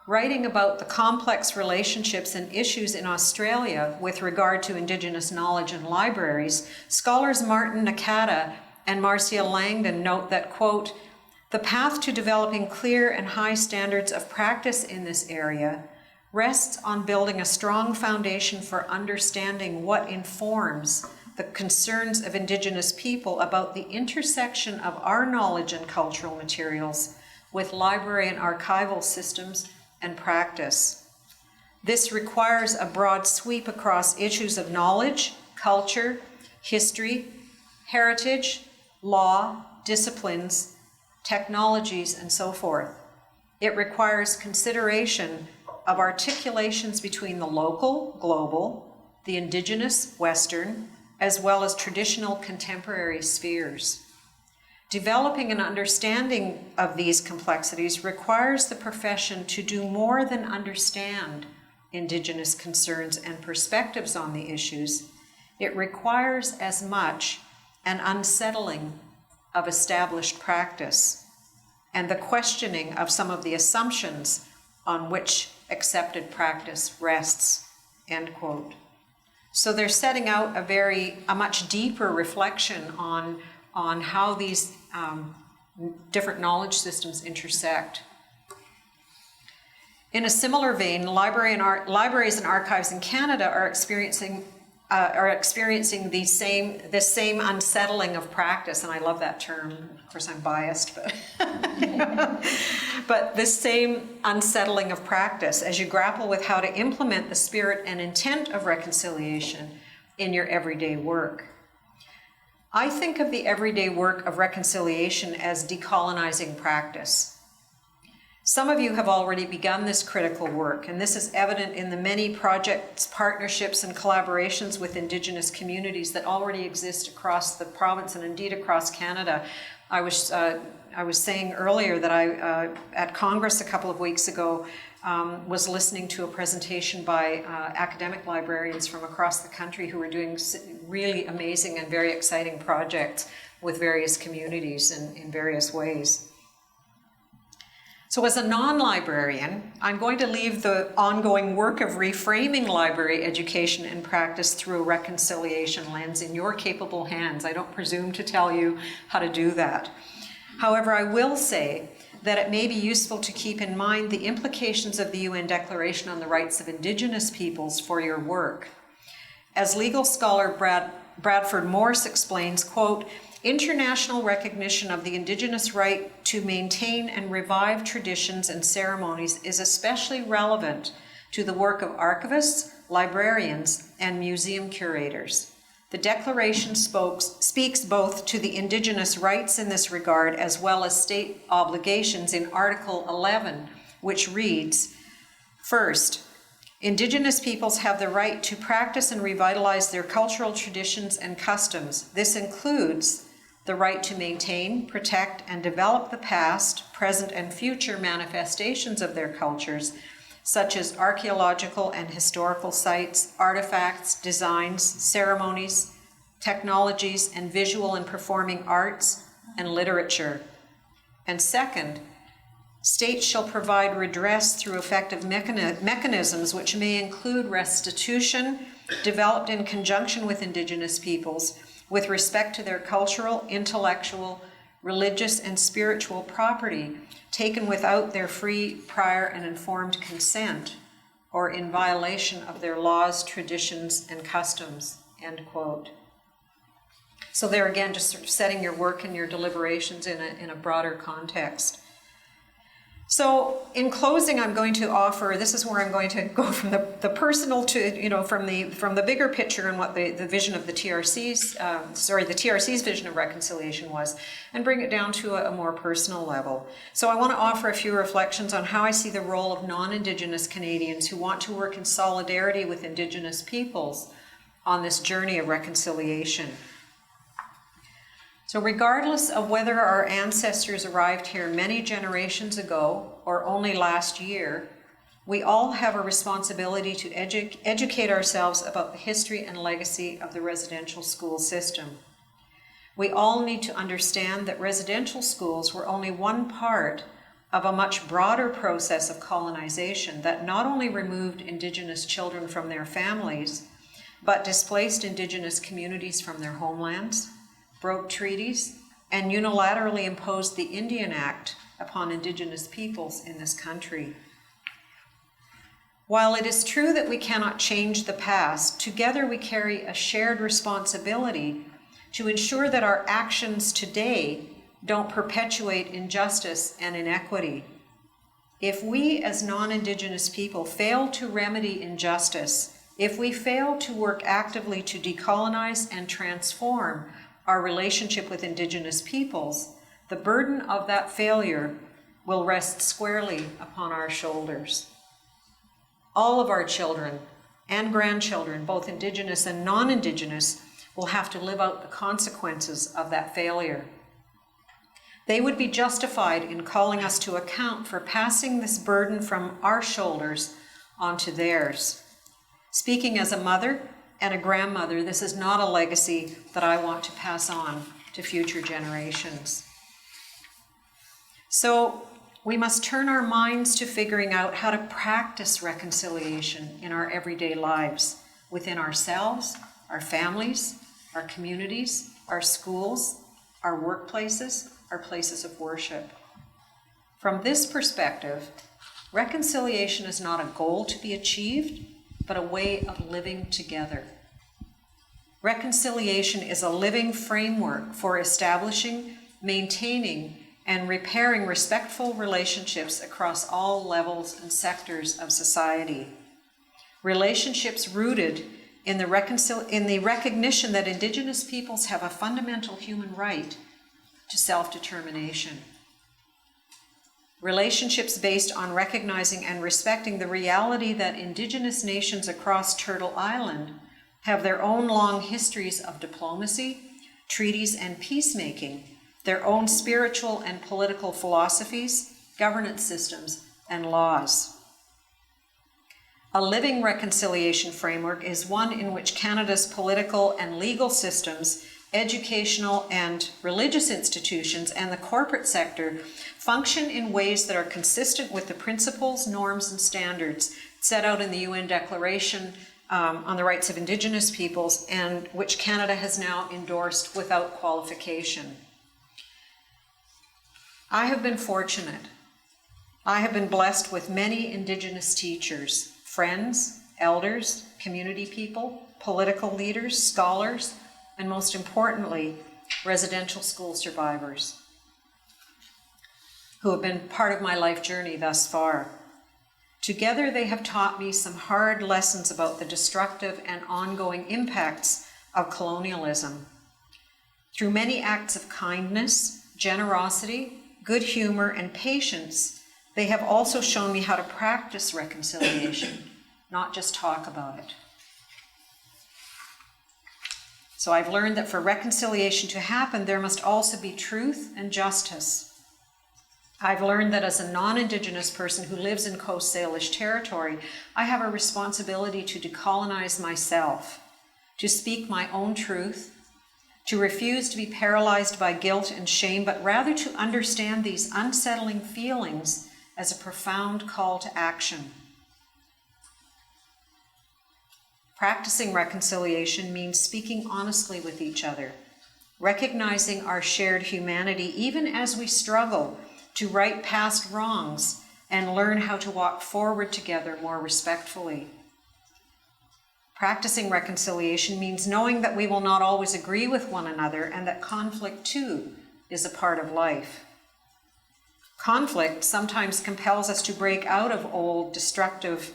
writing about the complex relationships and issues in Australia with regard to Indigenous knowledge and libraries, scholars Martin Nakata and Marcia Langdon note that, quote, "The path to developing clear and high standards of practice in this area rests on building a strong foundation for understanding what informs the concerns of Indigenous people about the intersection of our knowledge and cultural materials with library and archival systems and practice. This requires a broad sweep across issues of knowledge, culture, history, heritage, law, disciplines, technologies, and so forth. It requires consideration of articulations between the local, global, the Indigenous, Western, as well as traditional contemporary spheres. Developing an understanding of these complexities requires the profession to do more than understand Indigenous concerns and perspectives on the issues. It requires as much an unsettling of established practice and the questioning of some of the assumptions on which accepted practice rests," end quote. So they're setting out a much deeper reflection on how these different knowledge systems intersect. In a similar vein, libraries and archives in Canada are experiencing this same unsettling of practice, and I love that term. Of course, I'm biased, but but this same unsettling of practice as you grapple with how to implement the spirit and intent of reconciliation in your everyday work. I think of the everyday work of reconciliation as decolonizing practice. Some of you have already begun this critical work, and this is evident in the many projects, partnerships, and collaborations with Indigenous communities that already exist across the province and indeed across Canada. I was saying earlier that I, at Congress a couple of weeks ago, was listening to a presentation by academic librarians from across the country who were doing really amazing and very exciting projects with various communities in various ways. So as a non-librarian, I'm going to leave the ongoing work of reframing library education and practice through a reconciliation lens in your capable hands. I don't presume to tell you how to do that. However, I will say that it may be useful to keep in mind the implications of the UN Declaration on the Rights of Indigenous Peoples for your work. As legal scholar Bradford Morse explains, quote, "International recognition of the Indigenous right to maintain and revive traditions and ceremonies is especially relevant to the work of archivists, librarians, and museum curators. The Declaration speaks both to the Indigenous rights in this regard as well as state obligations in Article 11, which reads, first, Indigenous peoples have the right to practice and revitalize their cultural traditions and customs. This includes the right to maintain, protect, and develop the past, present, and future manifestations of their cultures, such as archaeological and historical sites, artifacts, designs, ceremonies, technologies, and visual and performing arts and literature. And second, states shall provide redress through effective mechanisms which may include restitution developed in conjunction with Indigenous peoples with respect to their cultural, intellectual, religious, and spiritual property taken without their free, prior, and informed consent or in violation of their laws, traditions, and customs," end quote. So there again, just sort of setting your work and your deliberations in a broader context. So in closing, I'm going to offer, this is where I'm going to go from the personal to, from the bigger picture and what the vision of the TRC's vision of reconciliation was, and bring it down to a more personal level. So I want to offer a few reflections on how I see the role of non-Indigenous Canadians who want to work in solidarity with Indigenous peoples on this journey of reconciliation. So regardless of whether our ancestors arrived here many generations ago or only last year, we all have a responsibility to educate ourselves about the history and legacy of the residential school system. We all need to understand that residential schools were only one part of a much broader process of colonization that not only removed Indigenous children from their families, but displaced Indigenous communities from their homelands, broke treaties, and unilaterally imposed the Indian Act upon Indigenous peoples in this country. While it is true that we cannot change the past, together we carry a shared responsibility to ensure that our actions today don't perpetuate injustice and inequity. If we as non-Indigenous people fail to remedy injustice, if we fail to work actively to decolonize and transform our relationship with Indigenous peoples, the burden of that failure will rest squarely upon our shoulders. All of our children and grandchildren, both Indigenous and non-Indigenous, will have to live out the consequences of that failure. They would be justified in calling us to account for passing this burden from our shoulders onto theirs. Speaking as a mother and a grandmother, this is not a legacy that I want to pass on to future generations. So we must turn our minds to figuring out how to practice reconciliation in our everyday lives, within ourselves, our families, our communities, our schools, our workplaces, our places of worship. From this perspective, reconciliation is not a goal to be achieved, but a way of living together. Reconciliation is a living framework for establishing, maintaining, and repairing respectful relationships across all levels and sectors of society. Relationships rooted in the recognition that Indigenous peoples have a fundamental human right to self-determination. Relationships based on recognizing and respecting the reality that Indigenous nations across Turtle Island have their own long histories of diplomacy, treaties, and peacemaking, their own spiritual and political philosophies, governance systems, and laws. A living reconciliation framework is one in which Canada's political and legal systems, educational and religious institutions, and the corporate sector function in ways that are consistent with the principles, norms, and standards set out in the UN Declaration on the Rights of Indigenous Peoples, and which Canada has now endorsed without qualification. I have been fortunate. I have been blessed with many Indigenous teachers, friends, elders, community people, political leaders, scholars, and most importantly, residential school survivors who have been part of my life journey thus far. Together, they have taught me some hard lessons about the destructive and ongoing impacts of colonialism. Through many acts of kindness, generosity, good humor, and patience, they have also shown me how to practice reconciliation, not just talk about it. So I've learned that for reconciliation to happen, there must also be truth and justice. I've learned that as a non-Indigenous person who lives in Coast Salish territory, I have a responsibility to decolonize myself, to speak my own truth, to refuse to be paralyzed by guilt and shame, but rather to understand these unsettling feelings as a profound call to action. Practicing reconciliation means speaking honestly with each other, recognizing our shared humanity even as we struggle to right past wrongs and learn how to walk forward together more respectfully. Practicing reconciliation means knowing that we will not always agree with one another and that conflict, too, is a part of life. Conflict sometimes compels us to break out of old, destructive,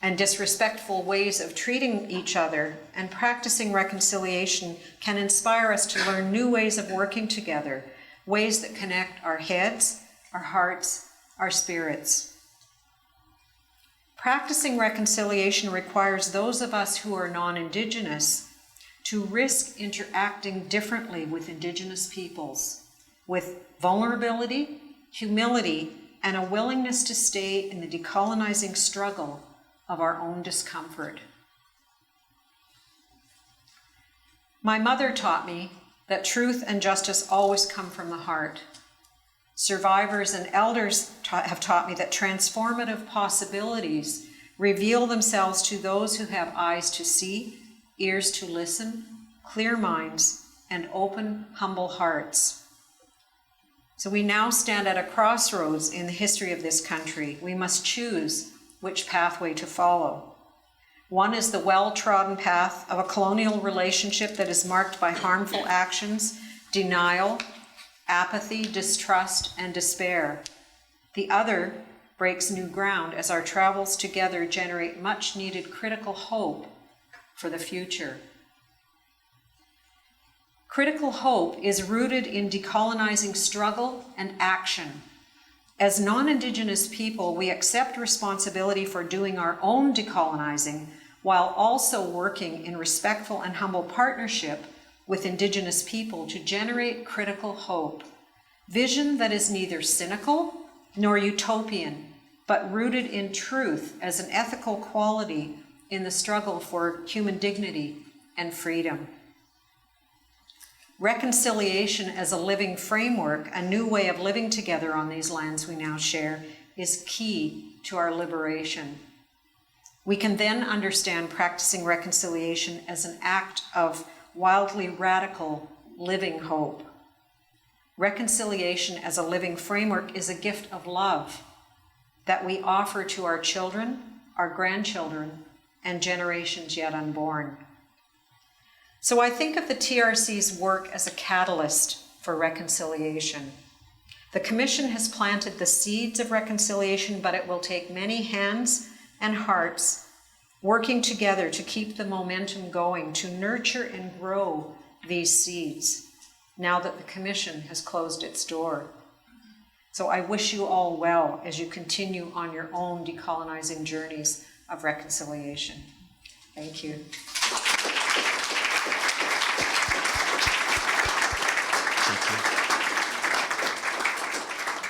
and disrespectful ways of treating each other, and practicing reconciliation can inspire us to learn new ways of working together, ways that connect our heads, our hearts, our spirits. Practicing reconciliation requires those of us who are non-Indigenous to risk interacting differently with Indigenous peoples, with vulnerability, humility, and a willingness to stay in the decolonizing struggle of our own discomfort. My mother taught me that truth and justice always come from the heart. Survivors and elders have taught me that transformative possibilities reveal themselves to those who have eyes to see, ears to listen, clear minds, and open, humble hearts. So we now stand at a crossroads in the history of this country. We must choose which pathway to follow. One is the well-trodden path of a colonial relationship that is marked by harmful actions, denial, apathy, distrust, and despair. The other breaks new ground as our travels together generate much-needed critical hope for the future. Critical hope is rooted in decolonizing struggle and action. As non-Indigenous people, we accept responsibility for doing our own decolonizing while also working in respectful and humble partnership with Indigenous people to generate critical hope, vision that is neither cynical nor utopian, but rooted in truth as an ethical quality in the struggle for human dignity and freedom. Reconciliation as a living framework, a new way of living together on these lands we now share, is key to our liberation. We can then understand practicing reconciliation as an act of wildly radical living hope. Reconciliation as a living framework is a gift of love that we offer to our children, our grandchildren, and generations yet unborn. So I think of the TRC's work as a catalyst for reconciliation. The Commission has planted the seeds of reconciliation, but it will take many hands and hearts working together to keep the momentum going, to nurture and grow these seeds, now that the Commission has closed its door. So I wish you all well as you continue on your own decolonizing journeys of reconciliation. Thank you. Thank you.